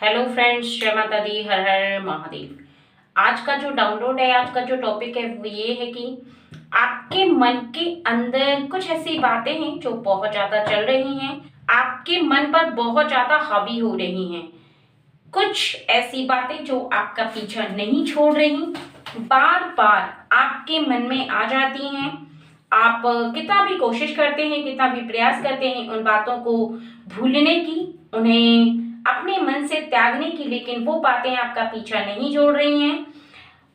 Hello friends, जय माता दी, हर हर महादेव। आज का जो डाउनलोड है, आज का जो टॉपिक है वो ये है कि आपके मन के अंदर कुछ ऐसी बातें हैं जो बहुत ज्यादा चल रही हैं, आपके मन पर बहुत ज्यादा हावी हो रही हैं। कुछ ऐसी बातें जो आपका पीछा नहीं छोड़ रही, बार बार आपके मन में आ जाती हैं। आप कितना भी कोशिश करते हैं, कितना भी प्रयास करते हैं उन बातों को भूलने की, उन्हें अपने मन से त्यागने की, लेकिन वो बातें आपका पीछा नहीं छोड़ रही हैं।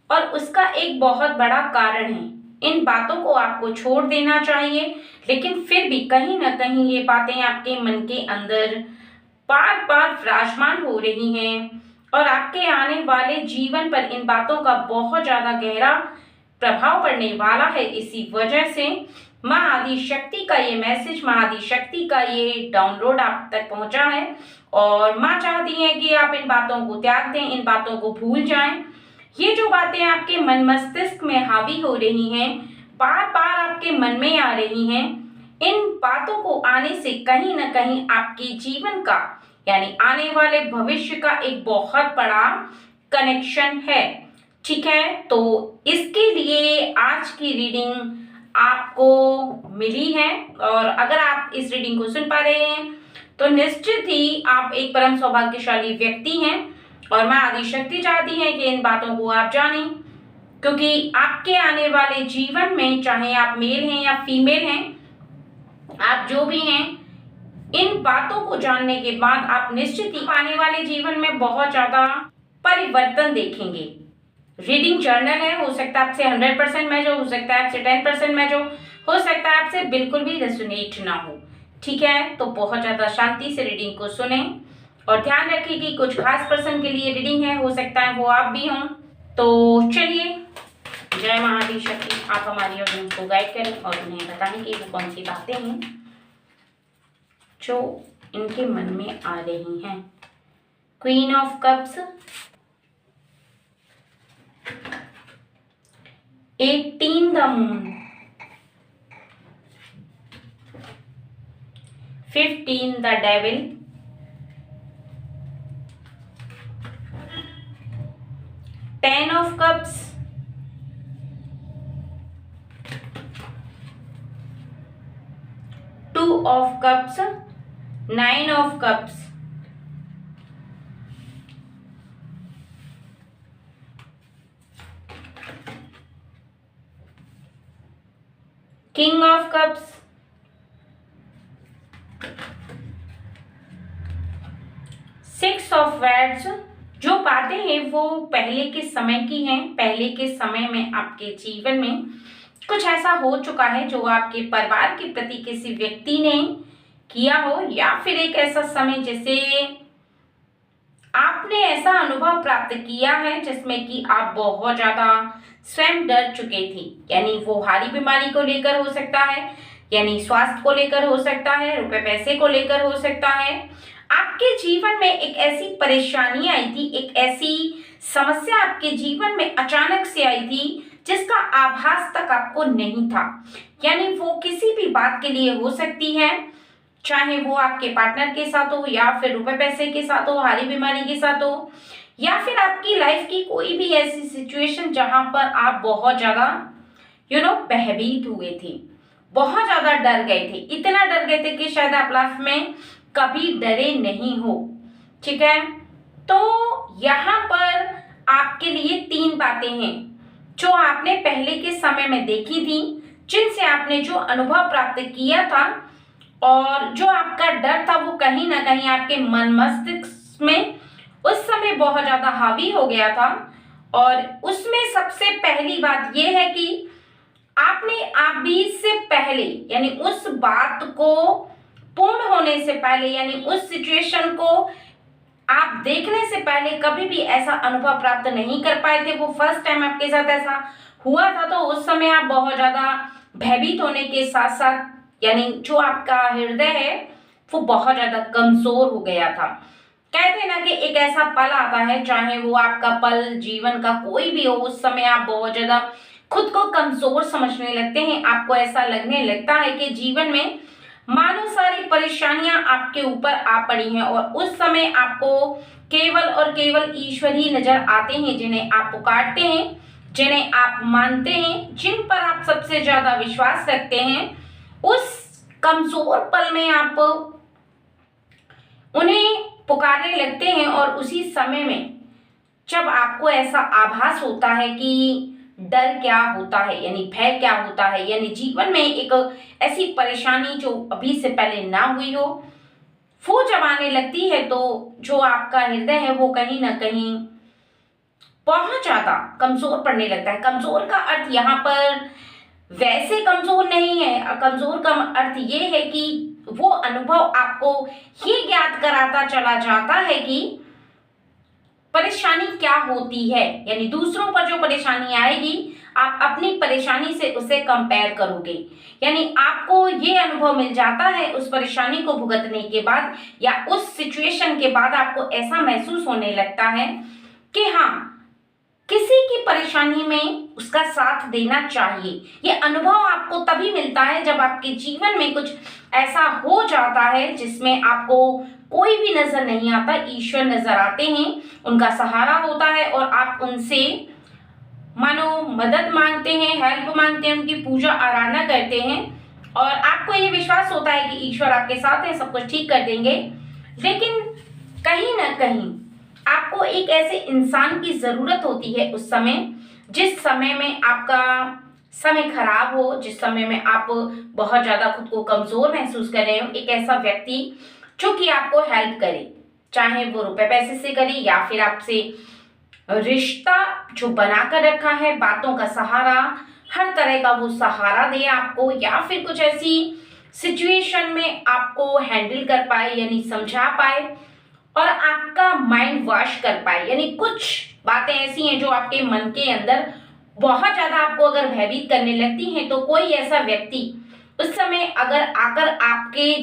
और उसका एक बहुत बड़ा कारण है। इन बातों को आपको छोड़ देना चाहिए, लेकिन फिर भी कहीं ना कहीं ये बातें आपके मन के अंदर बार बार विराजमान हो रही हैं और आपके आने वाले जीवन पर इन बातों का बहुत ज्यादा गहरा प्रभाव पड़ने वाला है। इसी वजह से माँ आदि शक्ति का ये मैसेज, माँ आदि शक्ति का ये डाउनलोड आप तक पहुंचा है और माँ चाहती है कि आप इन बातों को त्याग दें, इन बातों को भूल जाएं। ये जो बातें आपके मन मस्तिष्क में हावी हो रही हैं, बार बार आपके मन में आ रही हैं, इन बातों को आने से कहीं ना कहीं आपके जीवन का, यानी आने वाले भविष्य का एक बहुत बड़ा कनेक्शन है। ठीक है, तो इसके लिए आज की रीडिंग आपको मिली है और अगर आप इस रीडिंग को सुन पा रहे हैं तो निश्चित ही आप एक परम सौभाग्यशाली व्यक्ति हैं और मां आदि शक्ति चाहती है कि इन बातों को आप जानें, क्योंकि आपके आने वाले जीवन में, चाहे आप मेल हैं या फीमेल हैं, आप जो भी हैं, इन बातों को जानने के बाद आप निश्चित ही आने वाले जीवन में बहुत ज्यादा परिवर्तन देखेंगे। रीडिंग जर्नल है, हो सकता है आपसे 100% मैच हो सकता है आपसे 10% मैच हो सकता है आपसे बिल्कुल भी रेजोनेट ना हो। ठीक है, तो बहुत ज्यादा शांति से रीडिंग को सुने और ध्यान रखें कि कुछ खास पर्सन के लिए रीडिंग है, हो सकता है वो आप भी हों। तो चलिए, जय महादेव शक्ति, आप हमारी ऑडियंस को गाइड करें और उन्हें बताएं कि वो कौन सी बातें हैं जो इनके मन में आ रही हैं। Queen of cups, 18 the moon, 15 the devil, 10 of cups, 2 of cups, 9 of cups, king of cups, 6 of wands। जो बातें हैं वो पहले के समय की हैं। पहले के समय में आपके जीवन में कुछ ऐसा हो चुका है जो आपके परिवार के प्रति किसी व्यक्ति ने किया हो, या फिर एक ऐसा समय जैसे आपने ऐसा अनुभव प्राप्त किया है जिसमें कि आप बहुत ज्यादा स्वयं डर चुके थे। यानी वो हारी बीमारी को लेकर हो सकता है, यानी स्वास्थ्य को लेकर हो सकता है, रुपए पैसे को लेकर हो सकता है। आपके जीवन में एक ऐसी परेशानी आई थी, एक ऐसी समस्या आपके जीवन में अचानक से आई थी जिसका आभास तक आपको नहीं था। यानी वो किसी भी बात के लिए हो सकती है, चाहे वो आपके पार्टनर के साथ हो, या फिर रुपए पैसे के साथ हो, हारी बीमारी के साथ हो, या फिर आपकी लाइफ की कोई भी ऐसी सिचुएशन जहां पर आप बहुत ज्यादा भयभीत हुए थे, बहुत ज्यादा डर गए थे, इतना डर गए थे कि शायद आप लाइफ में कभी डरे नहीं हो। ठीक है, तो यहाँ पर आपके लिए 3 बातें हैं जो आपने पहले के समय में देखी थी, जिनसे आपने जो अनुभव प्राप्त किया था और जो आपका डर था वो कहीं ना कहीं आपके मन मस्तिष्क में उस समय बहुत ज्यादा हावी हो गया था। और उसमें सबसे पहली बात यह है कि आपने अभी से पहले, यानी उस बात को पूर्ण होने से पहले, यानी उस सिचुएशन को आप देखने से पहले कभी भी ऐसा अनुभव प्राप्त नहीं कर पाए थे। वो फर्स्ट टाइम आपके साथ ऐसा हुआ था, तो उस समय आप बहुत ज्यादा भयभीत होने के साथ साथ, यानी जो आपका हृदय है वो बहुत ज्यादा कमजोर हो गया था। कहते हैं ना कि एक ऐसा पल आता है, चाहे वो आपका पल जीवन का कोई भी हो, उस समय आप बहुत ज्यादा खुद को कमजोर समझने लगते हैं। आपको ऐसा लगने लगता है कि जीवन में मानो सारी परेशानियां आपके ऊपर आ पड़ी हैं और उस समय आपको केवल और केवल ईश्वर ही नजर आते हैं, जिन्हें आप पुकारते हैं, जिन्हें आप मानते हैं, जिन पर आप सबसे ज्यादा विश्वास रखते हैं। उस कमजोर पल में आप उन्हें पुकारने लगते हैं और उसी समय में जब आपको ऐसा आभास होता है कि डर क्या होता है, यानी भय क्या होता है, यानी जीवन में एक ऐसी परेशानी जो अभी से पहले ना हुई हो, वो जब आने लगती है, तो जो आपका हृदय है वो कहीं ना कहीं बहुत ज्यादा कमजोर पड़ने लगता है। कमजोर का अर्थ यहाँ पर वैसे कमजोर नहीं है, कमजोर का अर्थ ये है कि वो अनुभव आपको ये ज्ञात कराता चला जाता है कि परेशानी क्या होती है, यानी दूसरों पर जो परेशानी आएगी आप अपनी परेशानी से उसे कंपेयर करोगे, यानी आपको ये अनुभव मिल जाता है उस परेशानी को भुगतने के बाद या उस सिचुएशन के बाद आपको ऐसा महसूस होने लगता है कि हाँ, किसी की परेशानी में उसका साथ देना चाहिए। ये अनुभव आपको तभी मिलता है जब आपके जीवन में कुछ ऐसा हो जाता है जिसमें आपको कोई भी नजर नहीं आता, ईश्वर नजर आते हैं, उनका सहारा होता है और आप उनसे मानो मदद मांगते हैं, हेल्प मांगते हैं, उनकी पूजा आराधना करते हैं और आपको ये विश्वास होता है कि ईश्वर आपके साथ है, सब कुछ ठीक कर देंगे। लेकिन कहीं ना कहीं आपको एक ऐसे इंसान की जरूरत होती है उस समय, जिस समय में आपका समय खराब हो, जिस समय में आप बहुत ज्यादा खुद को कमजोर महसूस कर रहे हो, एक ऐसा व्यक्ति जो कि आपको हेल्प करे, चाहे वो रुपए पैसे से करे या फिर आपसे रिश्ता जो बनाकर रखा है, बातों का सहारा, हर तरह का वो सहारा दे आपको, या फिर कुछ ऐसी सिचुएशन में आपको हैंडल कर पाए, यानी समझा पाए और आपका माइंड वॉश कर पाए। यानी कुछ बातें ऐसी हैं जो आपके मन के अंदर बहुत ज्यादा आपको अगर भयभीत करने लगती हैं, तो कोई ऐसा व्यक्ति उस समय अगर आकर आपके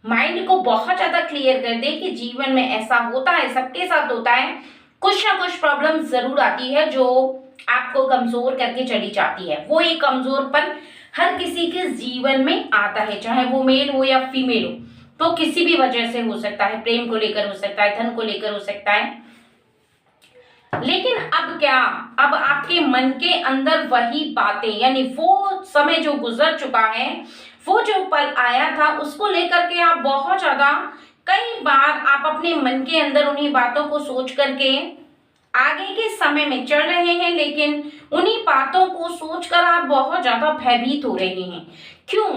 माइंड को बहुत ज्यादा क्लियर कर दे कि जीवन में ऐसा होता है, सबके साथ होता है, कुछ ना कुछ प्रॉब्लम जरूर आती है जो आपको कमजोर करके चली जाती है। वो एक कमजोरपन हर किसी के जीवन में आता है, चाहे वो मेल हो या फीमेल हो, तो किसी भी वजह से हो सकता है, प्रेम को लेकर हो सकता है, धन को लेकर हो सकता है। लेकिन अब क्या, अब आपके मन के अंदर वही बातें, यानी वो समय जो गुजर चुका है, वो जो पल आया था, उसको लेकर के आप बहुत ज्यादा, कई बार आप अपने मन के अंदर उन्हीं बातों को सोच करके आगे के समय में चल रहे हैं, लेकिन उन्हीं बातों को सोचकर आप बहुत ज्यादा भयभीत हो रहे हैं। क्यों?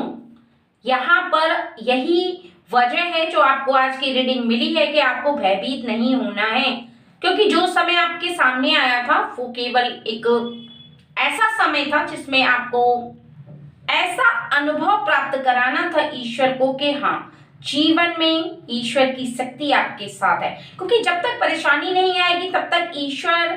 यहाँ पर यही वजह है जो आपको आज की रीडिंग मिली है कि आपको भयभीत नहीं होना है, क्योंकि जो समय आपके सामने आया था वो केवल एक ऐसा समय था जिसमें आपको ऐसा अनुभव प्राप्त कराना था ईश्वर को कि हाँ, जीवन में ईश्वर की शक्ति आपके साथ है। क्योंकि जब तक परेशानी नहीं आएगी तब तक ईश्वर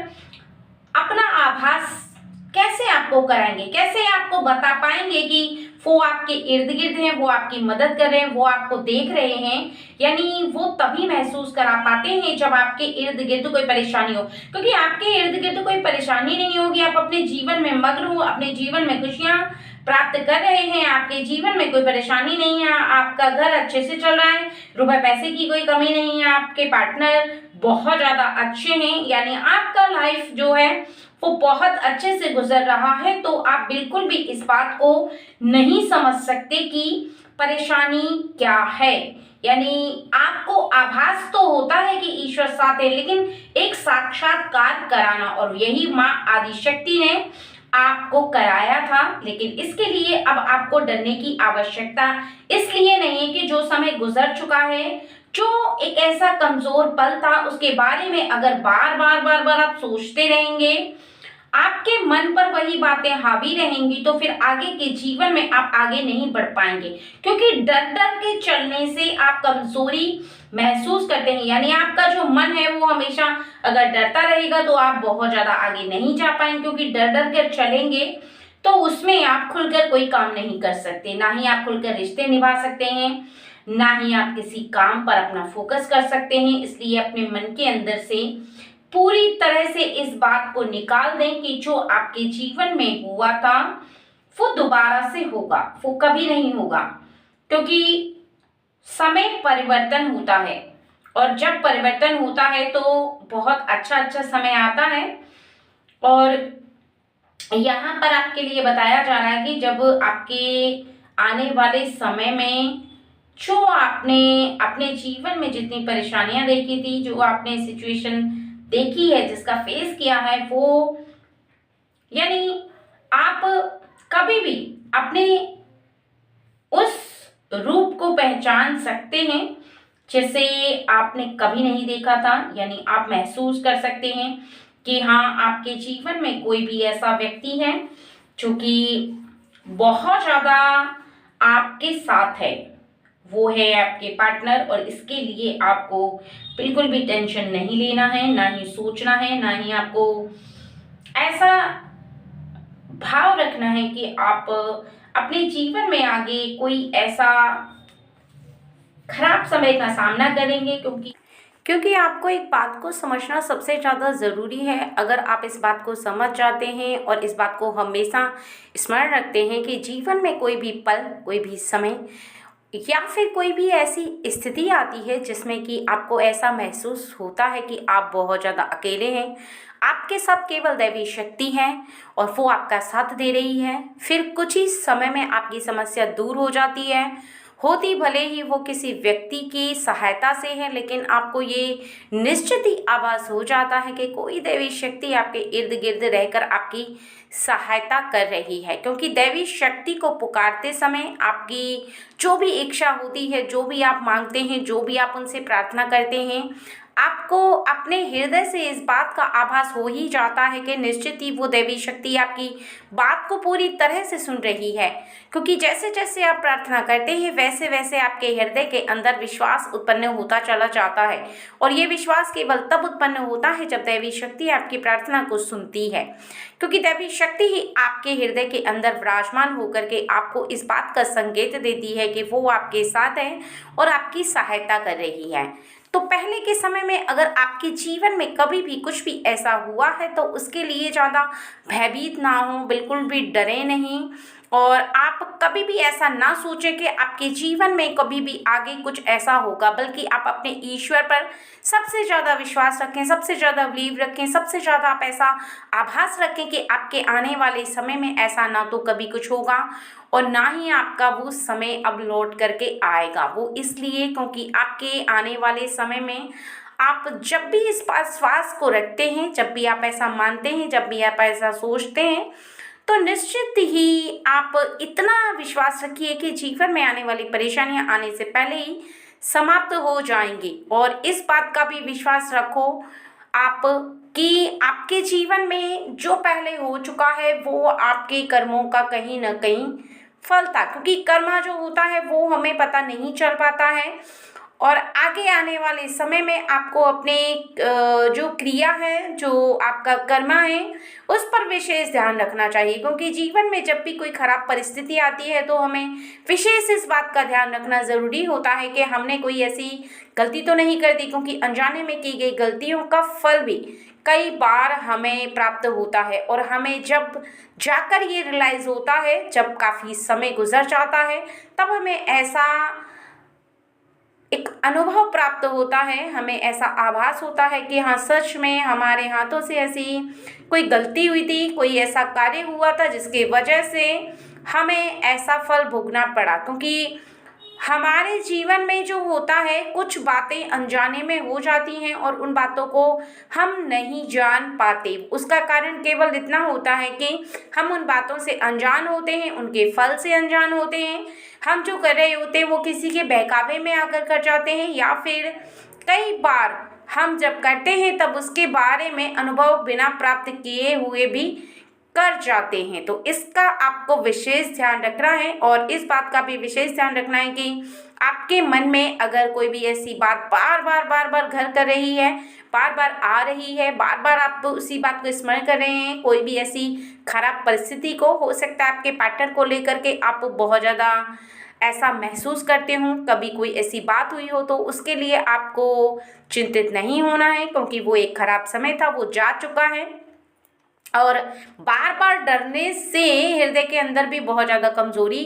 अपना आभास कैसे आपको कराएंगे, कैसे आपको बता पाएंगे कि वो आपके इर्द गिर्द हैं, वो आपकी मदद कर रहे हैं, वो आपको देख रहे हैं। यानी वो तभी महसूस करा पाते हैं जब आपके इर्द गिर्द कोई परेशानी हो, क्योंकि आपके इर्द गिर्द कोई परेशानी नहीं होगी, आप अपने जीवन में मग्न हो, अपने जीवन में खुशियां प्राप्त कर रहे हैं, आपके जीवन में कोई परेशानी नहीं है, आपका घर अच्छे से चल रहा है, रुपए पैसे की कोई कमी नहीं है, आपके पार्टनर बहुत ज्यादा अच्छे हैं, यानी आपका लाइफ जो है वो बहुत अच्छे से गुजर रहा है, तो आप बिल्कुल भी इस बात को नहीं समझ सकते कि परेशानी क्या है। यानी आपको आभास तो होता है कि ईश्वर साथ है, लेकिन एक साक्षात्कार कराना, और यही माँ आदिशक्ति ने आपको कराया था। लेकिन इसके लिए अब आपको डरने की आवश्यकता इसलिए नहीं है कि जो समय गुजर चुका है, जो एक ऐसा कमजोर पल था, उसके बारे में अगर बार बार बार बार आप सोचते रहेंगे, आपके मन पर वही बातें हावी रहेंगी, तो फिर आगे के जीवन में आप आगे नहीं बढ़ पाएंगे, क्योंकि डर डर के चलने से आप कमजोरी महसूस करते हैं। यानी आपका जो मन है वो हमेशा अगर डरता रहेगा तो आप बहुत ज्यादा आगे नहीं जा पाएंगे, क्योंकि डर डर कर चलेंगे तो उसमें आप खुलकर कोई काम नहीं कर सकते, ना ही आप खुलकर रिश्ते निभा सकते हैं, ना ही आप किसी काम पर अपना फोकस कर सकते हैं। इसलिए अपने मन के अंदर से पूरी तरह से इस बात को निकाल दें कि जो आपके जीवन में हुआ था वो दोबारा से होगा, वो कभी नहीं होगा, क्योंकि समय परिवर्तन होता है और जब परिवर्तन होता है तो बहुत अच्छा अच्छा समय आता है। और यहाँ पर आपके लिए बताया जा रहा है कि जब आपके आने वाले समय में जो आपने अपने जीवन में जितनी परेशानियां देखी थी, जो आपने सिचुएशन देखी है, जिसका फेस किया है, वो यानी आप कभी भी अपने उस रूप को पहचान सकते हैं जिसे आपने कभी नहीं देखा था। यानी आप महसूस कर सकते हैं कि हाँ, आपके जीवन में कोई भी ऐसा व्यक्ति है जो कि बहुत ज़्यादा आपके साथ है, वो है आपके पार्टनर। और इसके लिए आपको बिल्कुल भी टेंशन नहीं लेना है, ना ही सोचना है, ना ही आपको ऐसा भाव रखना है कि आप अपने जीवन में आगे कोई ऐसा खराब समय का सामना करेंगे। क्योंकि आपको एक बात को समझना सबसे ज़्यादा ज़रूरी है। अगर आप इस बात को समझ जाते हैं और इस बात को हमेशा स्मरण रखते हैं कि जीवन में कोई भी पल, कोई भी समय या फिर कोई भी ऐसी स्थिति आती है जिसमें कि आपको ऐसा महसूस होता है कि आप बहुत ज़्यादा अकेले हैं, आपके साथ केवल दैवी शक्ति है और वो आपका साथ दे रही है, फिर कुछ ही समय में आपकी समस्या दूर हो जाती है। होती भले ही वो किसी व्यक्ति की सहायता से है, लेकिन आपको ये निश्चित ही आभास हो जाता है कि कोई दैवी शक्ति आपके इर्द गिर्द रहकर आपकी सहायता कर रही है। क्योंकि दैवी शक्ति को पुकारते समय आपकी जो भी इच्छा होती है, जो भी आप मांगते हैं, जो भी आप उनसे प्रार्थना करते हैं, आपको अपने हृदय से इस बात का आभास हो ही जाता है कि निश्चित ही वो दैवी शक्ति आपकी बात को पूरी तरह से सुन रही है। क्योंकि जैसे जैसे आप प्रार्थना करते हैं वैसे वैसे आपके हृदय के अंदर विश्वास उत्पन्न होता चला जाता है। और ये विश्वास केवल तब उत्पन्न होता है जब दैवी शक्ति आपकी प्रार्थना को सुनती है। क्योंकि दैवी शक्ति ही आपके हृदय के अंदर विराजमान होकर के आपको इस बात का संकेत देती है कि वो आपके साथ है और आपकी सहायता कर रही है। तो पहले के समय में अगर आपके जीवन में कभी भी कुछ भी ऐसा हुआ है तो उसके लिए ज़्यादा भयभीत ना हो, बिल्कुल भी डरे नहीं। और आप कभी भी ऐसा ना सोचें कि आपके जीवन में कभी भी आगे कुछ ऐसा होगा, बल्कि आप अपने ईश्वर पर सबसे ज़्यादा विश्वास रखें, सबसे ज़्यादा बिलीव रखें, सबसे ज़्यादा आप ऐसा आभास रखें कि आपके आने वाले समय में ऐसा ना तो कभी कुछ होगा और ना ही आपका वो समय अब लौट करके आएगा। वो इसलिए क्योंकि आपके आने वाले समय में आप जब भी इस विश्वास को रखते हैं, जब भी आप ऐसा मानते हैं, जब भी आप ऐसा सोचते हैं, तो निश्चित ही आप इतना विश्वास रखिए कि जीवन में आने वाली परेशानियां आने से पहले ही समाप्त हो जाएंगी। और इस बात का भी विश्वास रखो आप कि आपके जीवन में जो पहले हो चुका है वो आपके कर्मों का कहीं ना कहीं फल था। क्योंकि कर्मा जो होता है वो हमें पता नहीं चल पाता है और आगे आने वाले समय में आपको अपने जो क्रिया है, जो आपका कर्मा है, उस पर विशेष ध्यान रखना चाहिए। क्योंकि जीवन में जब भी कोई खराब परिस्थिति आती है तो हमें विशेष इस बात का ध्यान रखना ज़रूरी होता है कि हमने कोई ऐसी गलती तो नहीं कर दी। क्योंकि अनजाने में की गई गलतियों का फल भी कई बार हमें प्राप्त होता है और हमें जब जाकर ये रियलाइज़ होता है, जब काफ़ी समय गुजर जाता है, तब हमें ऐसा एक अनुभव प्राप्त होता है, हमें ऐसा आभास होता है कि हाँ, सच में हमारे हाथों से ऐसी कोई गलती हुई थी, कोई ऐसा कार्य हुआ था जिसकी वजह से हमें ऐसा फल भोगना पड़ा। क्योंकि हमारे जीवन में जो होता है कुछ बातें अनजाने में हो जाती हैं और उन बातों को हम नहीं जान पाते। उसका कारण केवल इतना होता है कि हम उन बातों से अनजान होते हैं, उनके फल से अनजान होते हैं। हम जो कर रहे होते हैं वो किसी के बहकावे में आकर कर जाते हैं, या फिर कई बार हम जब करते हैं तब उसके बारे में अनुभव बिना प्राप्त किए हुए भी कर जाते हैं। तो इसका आपको विशेष ध्यान रखना है और इस बात का भी विशेष ध्यान रखना है कि आपके मन में अगर कोई भी ऐसी बात बार बार घर कर रही है, बार बार आ रही है, बार बार आप उसी बात को स्मरण कर रहे हैं, कोई भी ऐसी खराब परिस्थिति को, हो सकता है आपके पार्टनर को लेकर के आप बहुत ज़्यादा ऐसा महसूस करते हो, कभी कोई ऐसी बात हुई हो, तो उसके लिए आपको चिंतित नहीं होना है। क्योंकि वो एक खराब समय था, वो जा चुका है। और बार बार डरने से हृदय के अंदर भी बहुत ज़्यादा कमज़ोरी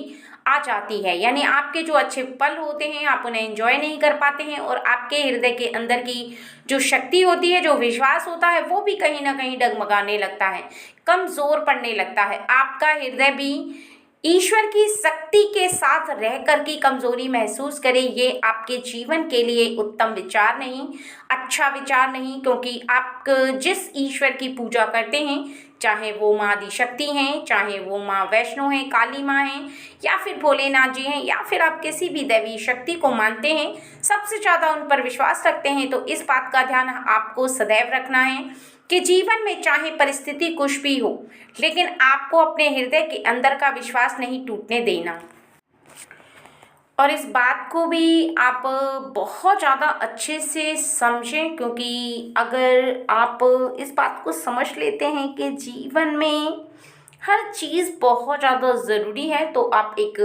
आ जाती है, यानी आपके जो अच्छे पल होते हैं आप उन्हें एंजॉय नहीं कर पाते हैं और आपके हृदय के अंदर की जो शक्ति होती है, जो विश्वास होता है, वो भी कहीं ना कहीं डगमगाने लगता है, कमजोर पड़ने लगता है। आपका हृदय भी ईश्वर की शक्ति के साथ रहकर की कमजोरी महसूस करे, ये आपके जीवन के लिए उत्तम विचार नहीं, अच्छा विचार नहीं। क्योंकि आप जिस ईश्वर की पूजा करते हैं, चाहे वो माँ आदिशक्ति हैं, चाहे वो माँ वैष्णो हैं, काली माँ हैं, या फिर भोलेनाथ जी हैं, या फिर आप किसी भी दैवी शक्ति को मानते हैं, सबसे ज़्यादा उन पर विश्वास रखते हैं, तो इस बात का ध्यान आपको सदैव रखना है कि जीवन में चाहे परिस्थिति कुछ भी हो, लेकिन आपको अपने हृदय के अंदर का विश्वास नहीं टूटने देना। और इस बात को भी आप बहुत ज़्यादा अच्छे से समझें, क्योंकि अगर आप इस बात को समझ लेते हैं कि जीवन में हर चीज़ बहुत ज़्यादा ज़रूरी है, तो आप एक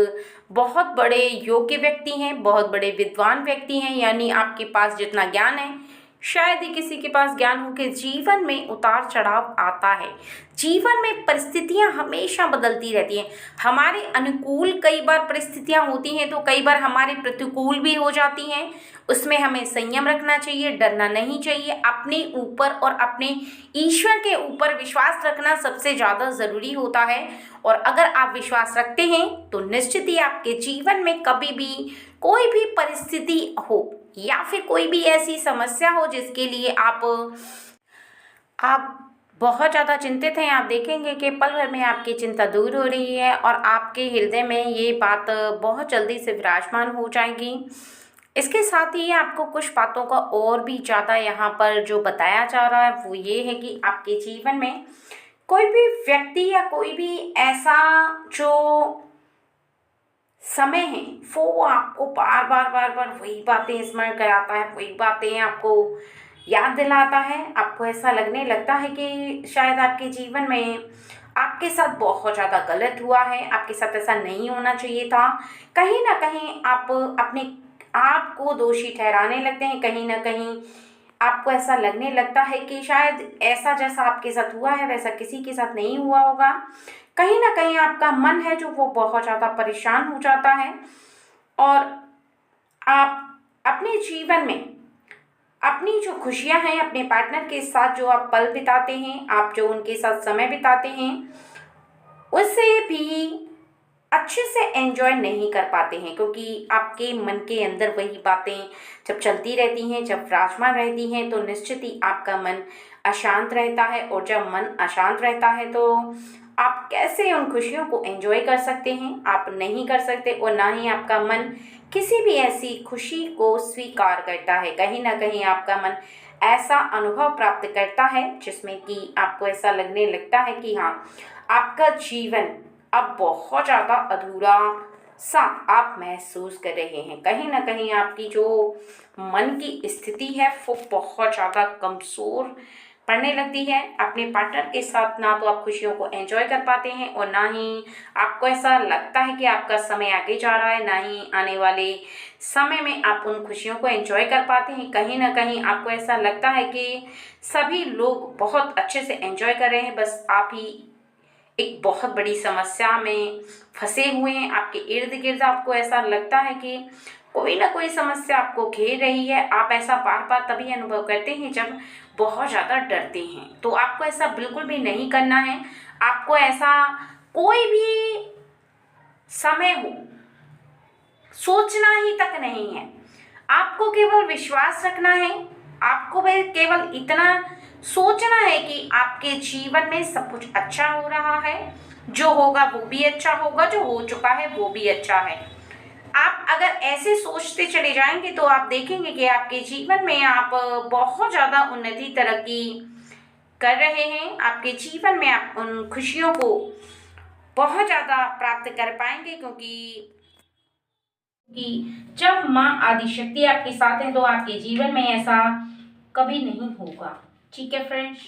बहुत बड़े योग्य व्यक्ति हैं, बहुत बड़े विद्वान व्यक्ति हैं। यानी आपके पास जितना ज्ञान है, शायद ही किसी के पास ज्ञान हो कि जीवन में उतार चढ़ाव आता है, जीवन में परिस्थितियां हमेशा बदलती रहती हैं। हमारे अनुकूल कई बार परिस्थितियां होती हैं, तो कई बार हमारे प्रतिकूल भी हो जाती हैं। उसमें हमें संयम रखना चाहिए, डरना नहीं चाहिए। अपने ऊपर और अपने ईश्वर के ऊपर विश्वास रखना सबसे ज़्यादा ज़रूरी होता है। और अगर आप विश्वास रखते हैं तो निश्चित ही आपके जीवन में कभी भी कोई भी परिस्थिति हो या फिर कोई भी ऐसी समस्या हो जिसके लिए आप बहुत ज़्यादा चिंतित हैं, आप देखेंगे कि पल भर में आपकी चिंता दूर हो रही है और आपके हृदय में ये बात बहुत जल्दी से विराजमान हो जाएगी। इसके साथ ही आपको कुछ बातों का और भी ज़्यादा यहाँ पर जो बताया जा रहा है वो ये है कि आपके जीवन में कोई भी व्यक्ति या कोई भी ऐसा जो समय है वो आपको बार बार वही बातें स्मरण कराता है, वही बातें आपको याद दिलाता है। आपको ऐसा लगने लगता है कि शायद आपके जीवन में आपके साथ बहुत ज़्यादा गलत हुआ है, आपके साथ ऐसा नहीं होना चाहिए था। कहीं ना कहीं आप अपने आप को दोषी ठहराने लगते हैं, कहीं ना कहीं आपको ऐसा लगने लगता है कि शायद ऐसा जैसा आपके साथ हुआ है वैसा किसी के साथ नहीं हुआ होगा। कहीं ना कहीं आपका मन है जो वो बहुत ज़्यादा परेशान हो जाता है और आप अपने जीवन में अपनी जो खुशियां हैं, अपने पार्टनर के साथ जो आप पल बिताते हैं, आप जो उनके साथ समय बिताते हैं, उसे भी अच्छे से एंजॉय नहीं कर पाते हैं। क्योंकि आपके मन के अंदर वही बातें जब चलती रहती हैं, जब विराजमान रहती हैं, तो निश्चित ही आपका मन अशांत रहता है। और जब मन अशांत रहता है तो आप कैसे उन खुशियों को एंजॉय कर सकते हैं? आप नहीं कर सकते। और ना ही आपका मन किसी भी ऐसी खुशी को स्वीकार करता है। कहीं ना कहीं आपका मन ऐसा अनुभव प्राप्त करता है जिसमें कि आपको ऐसा लगने लगता है कि हाँ, आपका जीवन अब बहुत ज़्यादा अधूरा सा आप महसूस कर रहे हैं। कहीं ना कहीं आपकी जो मन की स्थिति है वो बहुत ज़्यादा कमज़ोर पड़ने लगती है। अपने पार्टनर के साथ ना तो आप खुशियों को एंजॉय कर पाते हैं और ना ही आपको ऐसा लगता है कि आपका समय आगे जा रहा है, ना ही आने वाले समय में आप उन खुशियों को एंजॉय कर पाते हैं। कहीं ना कहीं आपको ऐसा लगता है कि सभी लोग बहुत अच्छे से एंजॉय कर रहे हैं, बस आप ही एक बहुत बड़ी समस्या में फंसे हुए हैं। आपके इर्द गिर्द आपको ऐसा लगता है कि कोई ना कोई समस्या आपको घेर रही है। आप ऐसा बार बार तभी अनुभव करते हैं जब बहुत ज़्यादा डरते हैं। तो आपको ऐसा बिल्कुल भी नहीं करना है। आपको ऐसा कोई भी समय हो सोचना ही तक नहीं है। आपको केवल विश्वास रखना है। आपको केवल इतना सोचना है कि आपके जीवन में सब कुछ अच्छा हो रहा है, जो होगा वो भी अच्छा होगा, जो हो चुका है वो भी अच्छा है। आप अगर ऐसे सोचते चले जाएंगे तो आप देखेंगे कि आपके जीवन में आप बहुत ज़्यादा उन्नति तरक्की कर रहे हैं। आपके जीवन में आप उन खुशियों को बहुत ज़्यादा प्राप्त कर पाएंगे, क्योंकि जब माँ आदिशक्ति आपके साथ है तो आपके जीवन में ऐसा कभी नहीं होगा। ठीक है फ्रेंड्स।